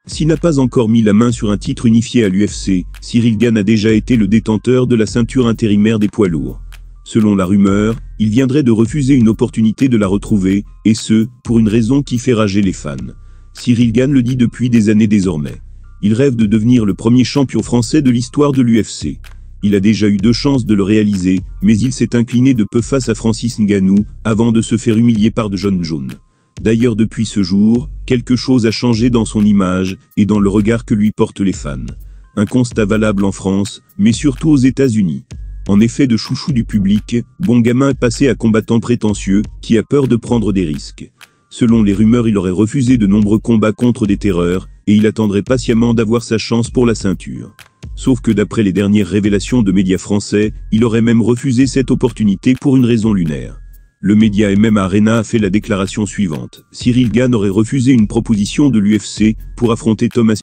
S'il n'a pas encore mis la main sur un titre unifié à l'UFC, Cyril Gane a déjà été le détenteur de la ceinture intérimaire des poids lourds. Selon la rumeur, il viendrait de refuser une opportunité de la retrouver, et ce, pour une raison qui fait rager les fans. Cyril Gane le dit depuis des années désormais. Il rêve de devenir le premier champion français de l'histoire de l'UFC. Il a déjà eu 2 chances de le réaliser, mais il s'est incliné de peu face à Francis Ngannou, avant de se faire humilier par John Jones. D'ailleurs depuis ce jour, quelque chose a changé dans son image, et dans le regard que lui portent les fans. Un constat valable en France, mais surtout aux États-Unis. En effet, de chouchou du public, bon gamin est passé à combattant prétentieux, qui a peur de prendre des risques. Selon les rumeurs, il aurait refusé de nombreux combats contre des terreurs, et il attendrait patiemment d'avoir sa chance pour la ceinture. Sauf que d'après les dernières révélations de médias français, il aurait même refusé cette opportunité pour une raison lunaire. Le média MMA Arena a fait la déclaration suivante. Cyril Gane aurait refusé une proposition de l'UFC pour affronter Thomas.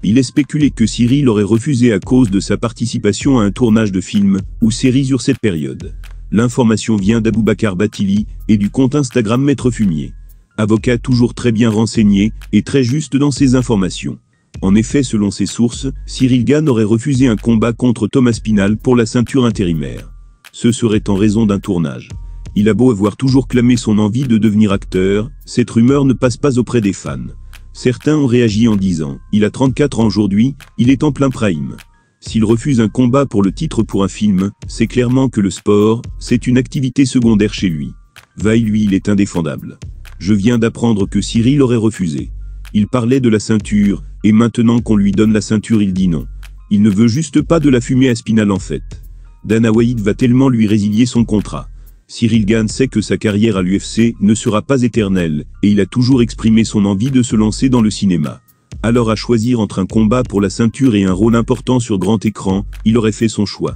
Il est spéculé que Cyril aurait refusé à cause de sa participation à un tournage de film ou série sur cette période. L'information vient d'Aboubacar Bathily et du compte Instagram Maître Fumier. Avocat toujours très bien renseigné et très juste dans ses informations. En effet, selon ses sources, Cyril Gane aurait refusé un combat contre Thomas Spinal pour la ceinture intérimaire. Ce serait en raison d'un tournage. Il a beau avoir toujours clamé son envie de devenir acteur, cette rumeur ne passe pas auprès des fans. Certains ont réagi en disant « Il a 34 ans aujourd'hui, il est en plein prime ». S'il refuse un combat pour le titre pour un film, c'est clairement que le sport, c'est une activité secondaire chez lui. Vaille lui, il est indéfendable. Je viens d'apprendre que Cyril aurait refusé. Il parlait de la ceinture, et maintenant qu'on lui donne la ceinture il dit non. Il ne veut juste pas de la fumée à Spinal en fait. Dana White va tellement lui résilier son contrat. Cyril Gane sait que sa carrière à l'UFC ne sera pas éternelle, et il a toujours exprimé son envie de se lancer dans le cinéma. Alors à choisir entre un combat pour la ceinture et un rôle important sur grand écran, il aurait fait son choix.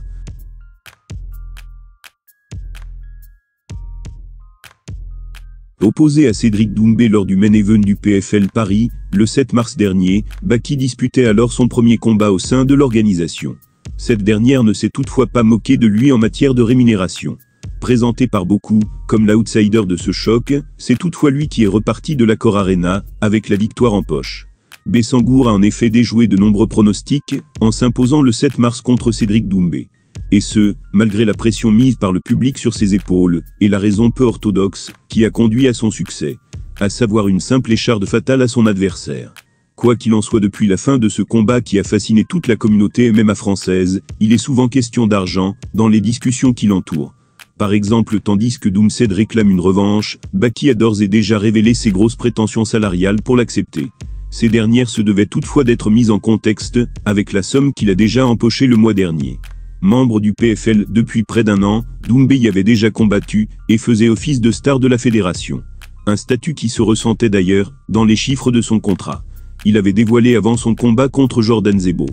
Opposé à Cédric Doumbé lors du main event du PFL Paris, le 7 mars dernier, Baki disputait alors son premier combat au sein de l'organisation. Cette dernière ne s'est toutefois pas moquée de lui en matière de rémunération. Présenté par beaucoup comme l'outsider de ce choc, c'est toutefois lui qui est reparti de l'Accor Arena avec la victoire en poche. Bessangour a en effet déjoué de nombreux pronostics en s'imposant le 7 mars contre Cédric Doumbé. Et ce, malgré la pression mise par le public sur ses épaules et la raison peu orthodoxe qui a conduit à son succès, à savoir une simple écharde fatale à son adversaire. Quoi qu'il en soit, depuis la fin de ce combat qui a fasciné toute la communauté MMA française, il est souvent question d'argent dans les discussions qui l'entourent. Par exemple, tandis que Doomsed réclame une revanche, Baki a d'ores et déjà révélé ses grosses prétentions salariales pour l'accepter. Ces dernières se devaient toutefois d'être mises en contexte avec la somme qu'il a déjà empochée le mois dernier. Membre du PFL depuis près d'1 an, Doumbé y avait déjà combattu et faisait office de star de la fédération. Un statut qui se ressentait d'ailleurs dans les chiffres de son contrat. Il avait dévoilé avant son combat contre Jordan Zebo.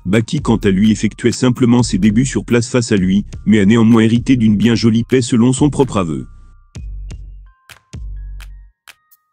Baki quant à lui effectuait simplement ses débuts sur place face à lui, mais a néanmoins hérité d'une bien jolie paie selon son propre aveu.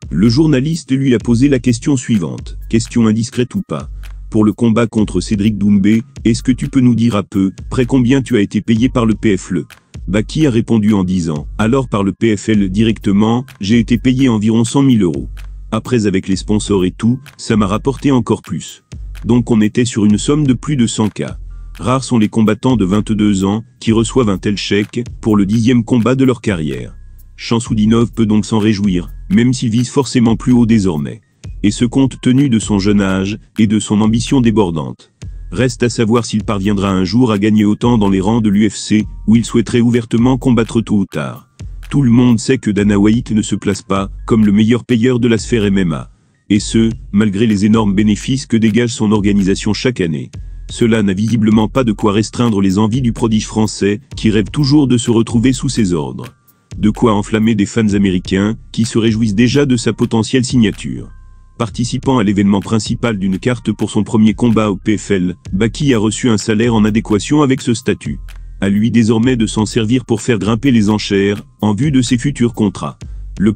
Le journaliste lui a posé la question suivante, question indiscrète ou pas. Pour le combat contre Cédric Doumbé, est-ce que tu peux nous dire à peu près combien tu as été payé par le PFL? Baki a répondu en disant, alors par le PFL directement, j'ai été payé environ 100 000 €. Après avec les sponsors et tout, ça m'a rapporté encore plus. Donc on était sur une somme de plus de 100K. Rares sont les combattants de 22 ans qui reçoivent un tel chèque pour le 10e combat de leur carrière. Chansoudinov peut donc s'en réjouir, même s'il vise forcément plus haut désormais. Et ce compte tenu de son jeune âge et de son ambition débordante. Reste à savoir s'il parviendra un jour à gagner autant dans les rangs de l'UFC, où il souhaiterait ouvertement combattre tôt ou tard. Tout le monde sait que Dana White ne se place pas comme le meilleur payeur de la sphère MMA. Et ce, malgré les énormes bénéfices que dégage son organisation chaque année. Cela n'a visiblement pas de quoi restreindre les envies du prodige français, qui rêve toujours de se retrouver sous ses ordres. De quoi enflammer des fans américains, qui se réjouissent déjà de sa potentielle signature. Participant à l'événement principal d'une carte pour son premier combat au PFL, Baki a reçu un salaire en adéquation avec ce statut. À lui désormais de s'en servir pour faire grimper les enchères, en vue de ses futurs contrats. Le